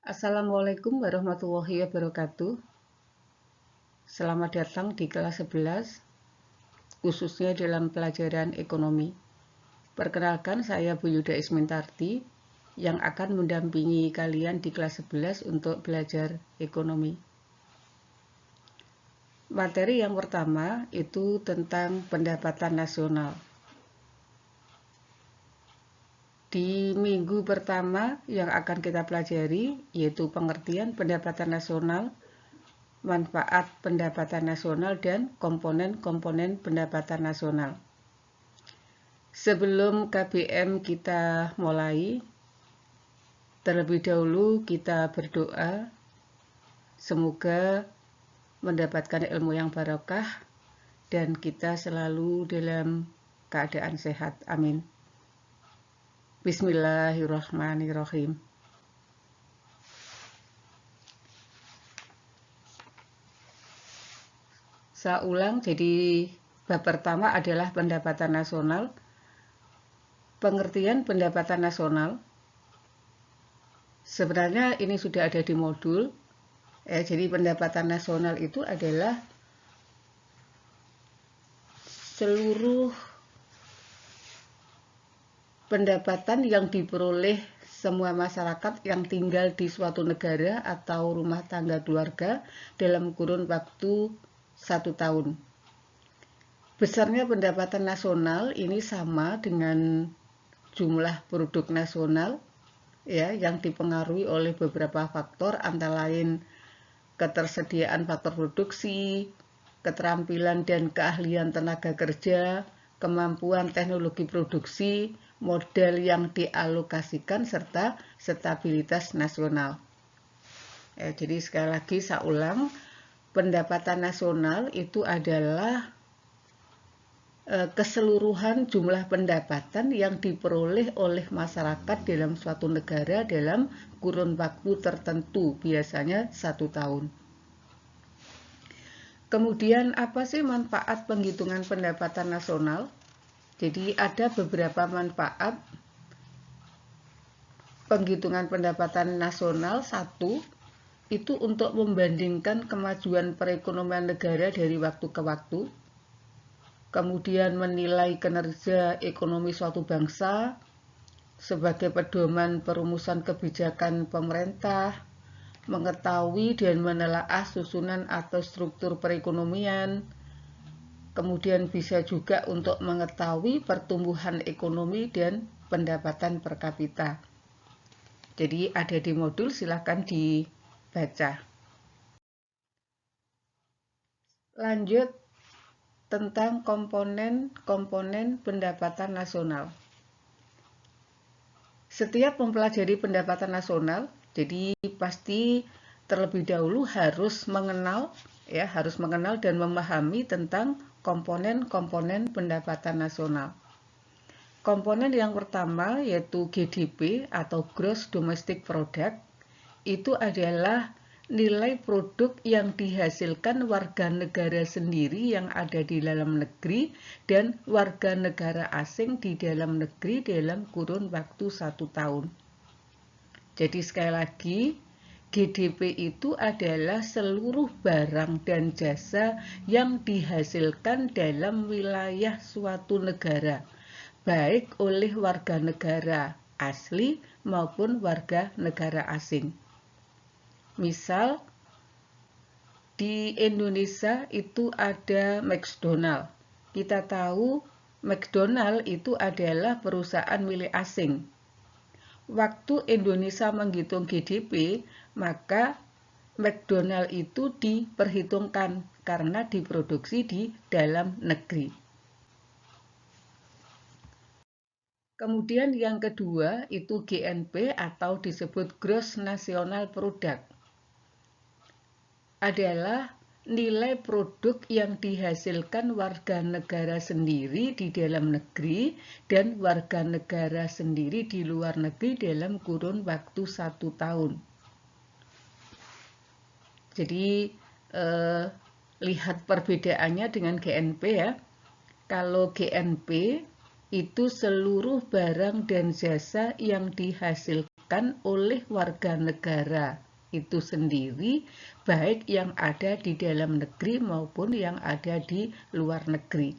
Assalamualaikum warahmatullahi wabarakatuh. Selamat datang di kelas 11, khususnya dalam pelajaran ekonomi. Perkenalkan, saya Bu Yuda Ismintarti yang akan mendampingi kalian di kelas 11 untuk belajar ekonomi. Materi yang pertama itu tentang pendapatan nasional. Di minggu pertama yang akan kita pelajari yaitu pengertian pendapatan nasional, manfaat pendapatan nasional, dan komponen-komponen pendapatan nasional. Sebelum KBM kita mulai, terlebih dahulu kita berdoa, semoga mendapatkan ilmu yang barokah dan kita selalu dalam keadaan sehat. Amin. Bismillahirrahmanirrahim. Saya ulang, jadi bab pertama adalah pendapatan nasional. Pengertian pendapatan nasional. Sebenarnya ini sudah ada di modul. Jadi pendapatan nasional itu adalah seluruh pendapatan yang diperoleh semua masyarakat yang tinggal di suatu negara atau rumah tangga keluarga dalam kurun waktu 1 tahun. Besarnya pendapatan nasional ini sama dengan jumlah produk nasional yang dipengaruhi oleh beberapa faktor, antara lain ketersediaan faktor produksi, keterampilan dan keahlian tenaga kerja, kemampuan teknologi produksi, modal yang dialokasikan, serta stabilitas nasional. Jadi sekali lagi saya ulang, pendapatan nasional itu adalah keseluruhan jumlah pendapatan yang diperoleh oleh masyarakat dalam suatu negara dalam kurun waktu tertentu, biasanya 1 tahun. Kemudian apa sih manfaat penghitungan pendapatan nasional? Jadi ada beberapa manfaat penghitungan pendapatan nasional. Satu, itu untuk membandingkan kemajuan perekonomian negara dari waktu ke waktu. Kemudian menilai kinerja ekonomi suatu bangsa sebagai pedoman perumusan kebijakan pemerintah, mengetahui dan menelaah susunan atau struktur perekonomian, kemudian bisa juga untuk mengetahui pertumbuhan ekonomi dan pendapatan per kapita. Jadi ada di modul, silahkan dibaca. Lanjut tentang komponen-komponen pendapatan nasional. Setiap mempelajari pendapatan nasional, jadi pasti terlebih dahulu harus mengenal dan memahami tentang komponen-komponen pendapatan nasional. Komponen yang pertama yaitu GDP atau Gross Domestic Product, itu adalah nilai produk yang dihasilkan warga negara sendiri yang ada di dalam negeri dan warga negara asing di dalam negeri dalam kurun waktu 1 tahun. Jadi sekali lagi, GDP itu adalah seluruh barang dan jasa yang dihasilkan dalam wilayah suatu negara, baik oleh warga negara asli maupun warga negara asing. Misal, di Indonesia itu ada McDonald. Kita tahu McDonald itu adalah perusahaan milik asing. Waktu Indonesia menghitung GDP, maka McDonald itu diperhitungkan karena diproduksi di dalam negeri. Kemudian yang kedua itu GNP atau disebut Gross National Product. Adalah nilai produk yang dihasilkan warga negara sendiri di dalam negeri dan warga negara sendiri di luar negeri dalam kurun waktu 1 tahun. Jadi lihat perbedaannya dengan GNP ya. Kalau GNP itu seluruh barang dan jasa yang dihasilkan dilakukan oleh warga negara itu sendiri, baik yang ada di dalam negeri maupun yang ada di luar negeri.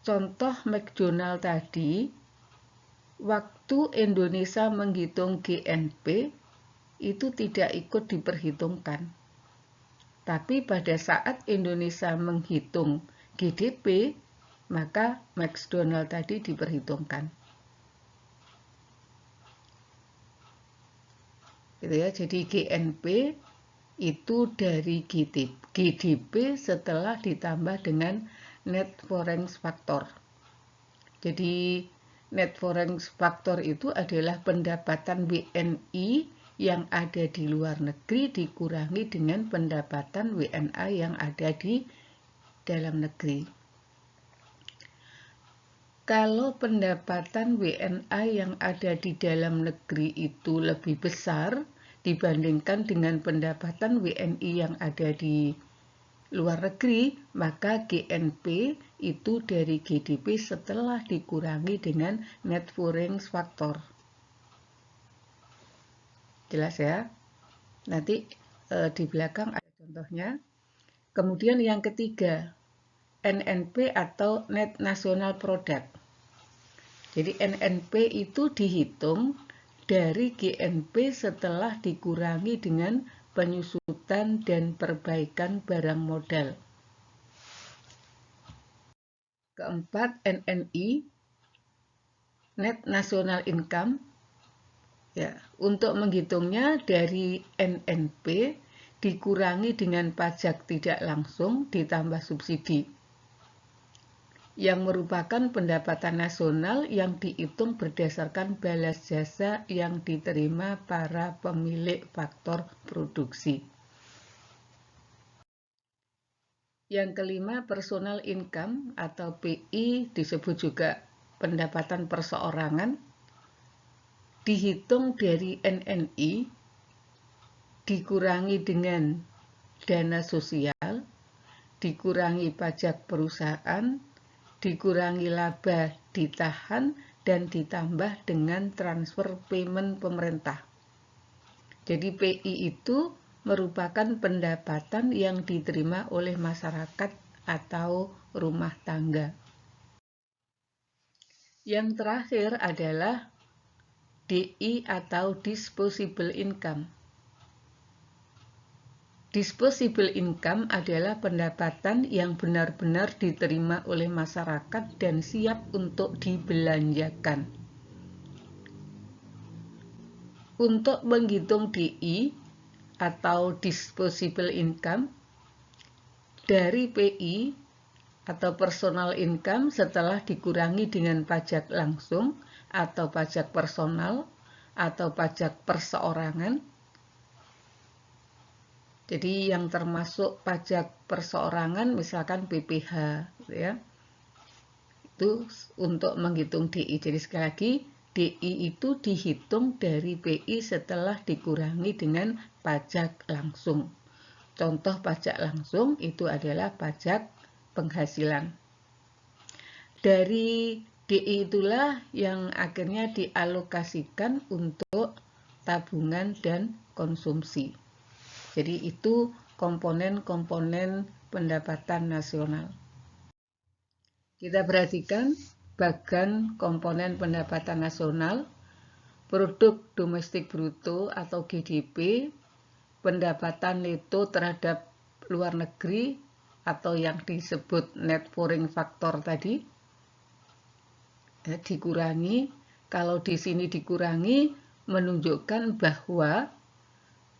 Contoh McDonald tadi, waktu Indonesia menghitung GNP itu tidak ikut diperhitungkan. Tapi pada saat Indonesia menghitung GDP, maka McDonald tadi diperhitungkan. Gitu ya, jadi GNP itu dari GDP setelah ditambah dengan net foreign factor. Jadi net foreign factor itu adalah pendapatan WNI yang ada di luar negeri dikurangi dengan pendapatan WNA yang ada di dalam negeri. Kalau pendapatan WNA yang ada di dalam negeri itu lebih besar dibandingkan dengan pendapatan WNI yang ada di luar negeri, maka GNP itu dari GDP setelah dikurangi dengan net foreign factor. Jelas ya? Nanti di belakang ada contohnya. Kemudian yang ketiga, NNP atau Net National Product. Jadi NNP itu dihitung dari GNP setelah dikurangi dengan penyusutan dan perbaikan barang modal. Keempat, NNI, Net National Income. Ya, untuk menghitungnya dari NNP dikurangi dengan pajak tidak langsung ditambah subsidi, yang merupakan pendapatan nasional yang dihitung berdasarkan balas jasa yang diterima para pemilik faktor produksi. Yang kelima, personal income atau PI, disebut juga pendapatan perseorangan, dihitung dari NNI dikurangi dengan dana sosial, dikurangi pajak perusahaan, dikurangi laba ditahan, dan ditambah dengan transfer payment pemerintah. Jadi PI itu merupakan pendapatan yang diterima oleh masyarakat atau rumah tangga. Yang terakhir adalah DI atau disposable income. Disposable income adalah pendapatan yang benar-benar diterima oleh masyarakat dan siap untuk dibelanjakan. Untuk menghitung DI atau disposable income dari PI atau personal income setelah dikurangi dengan pajak langsung atau pajak personal atau pajak perseorangan. Jadi yang termasuk pajak perseorangan misalkan PPh, ya. Itu untuk menghitung DI. Jadi sekali lagi DI itu dihitung dari PI setelah dikurangi dengan pajak langsung. Contoh pajak langsung itu adalah pajak penghasilan. Dari DI itulah yang akhirnya dialokasikan untuk tabungan dan konsumsi. Jadi itu komponen-komponen pendapatan nasional. Kita perhatikan bagian komponen pendapatan nasional, produk domestik bruto atau GDP, pendapatan neto terhadap luar negeri atau yang disebut net foreign factor tadi, dikurangi. Kalau di sini dikurangi menunjukkan bahwa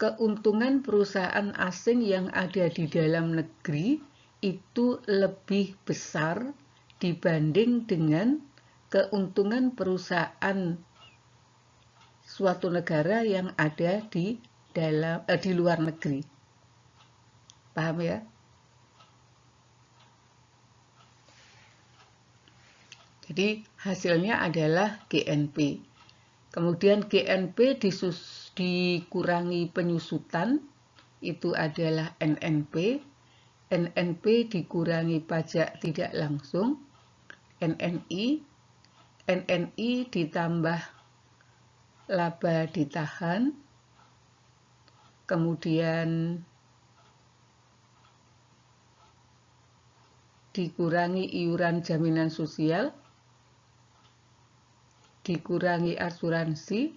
keuntungan perusahaan asing yang ada di dalam negeri itu lebih besar dibanding dengan keuntungan perusahaan suatu negara yang ada di luar negeri. Paham ya? Jadi hasilnya adalah GNP. Kemudian GNP dikurangi penyusutan, itu adalah NNP. NNP dikurangi pajak tidak langsung, NNI. NNI ditambah laba ditahan, kemudian dikurangi iuran jaminan sosial, dikurangi asuransi,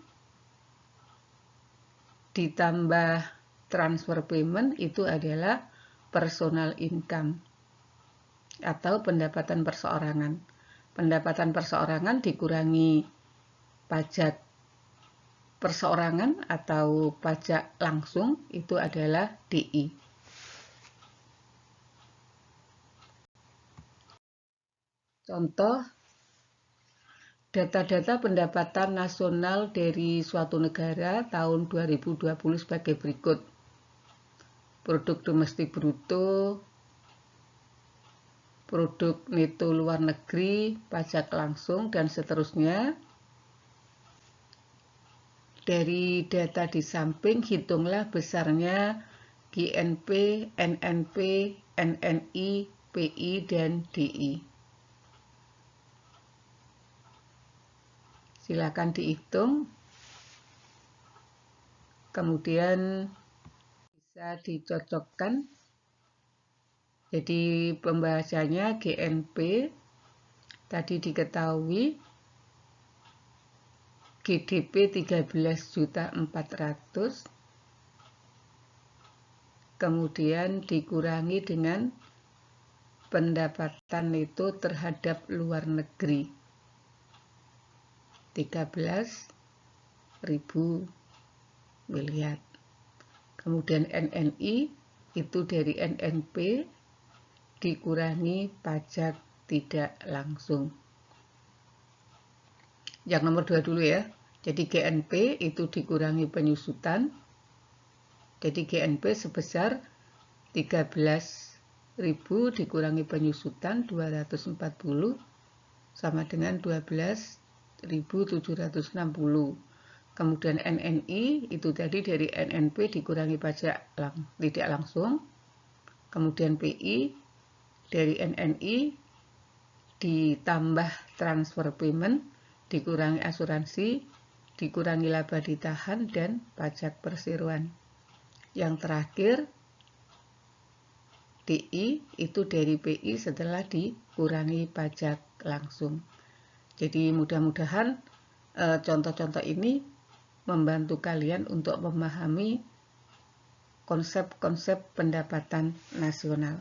ditambah transfer payment, itu adalah personal income atau pendapatan perseorangan. Pendapatan perseorangan dikurangi pajak perseorangan atau pajak langsung, itu adalah DI. Contoh, data-data pendapatan nasional dari suatu negara tahun 2020 sebagai berikut. Produk domestik bruto, produk neto luar negeri, pajak langsung, dan seterusnya. Dari data di samping, hitunglah besarnya GNP, NNP, NNI, PI, dan DI. Silakan dihitung, kemudian bisa dicocokkan. Jadi pembahasannya GNP tadi diketahui GDP 13.400.000, kemudian dikurangi dengan pendapatan neto terhadap luar negeri 13.000 miliar. Kemudian NNI itu dari NNP dikurangi pajak tidak langsung. Yang nomor 2 dulu ya. Jadi GNP itu dikurangi penyusutan. Jadi GNP sebesar 13.000 dikurangi penyusutan 240 sama dengan 12.760. Kemudian NNI itu tadi dari NNP dikurangi pajak tidak langsung. Kemudian PI dari NNI ditambah transfer payment, dikurangi asuransi, dikurangi laba ditahan, dan pajak perseroan. Yang terakhir, DI itu dari PI setelah dikurangi pajak langsung. Jadi mudah-mudahan contoh-contoh ini membantu kalian untuk memahami konsep-konsep pendapatan nasional.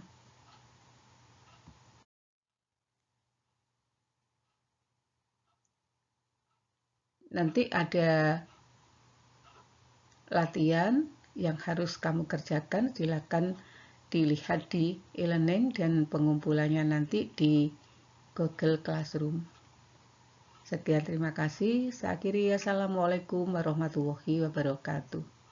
Nanti ada latihan yang harus kamu kerjakan, silakan dilihat di e-learning dan pengumpulannya nanti di Google Classroom. Sekian, terima kasih. Saya akhiri, assalamualaikum warahmatullahi wabarakatuh.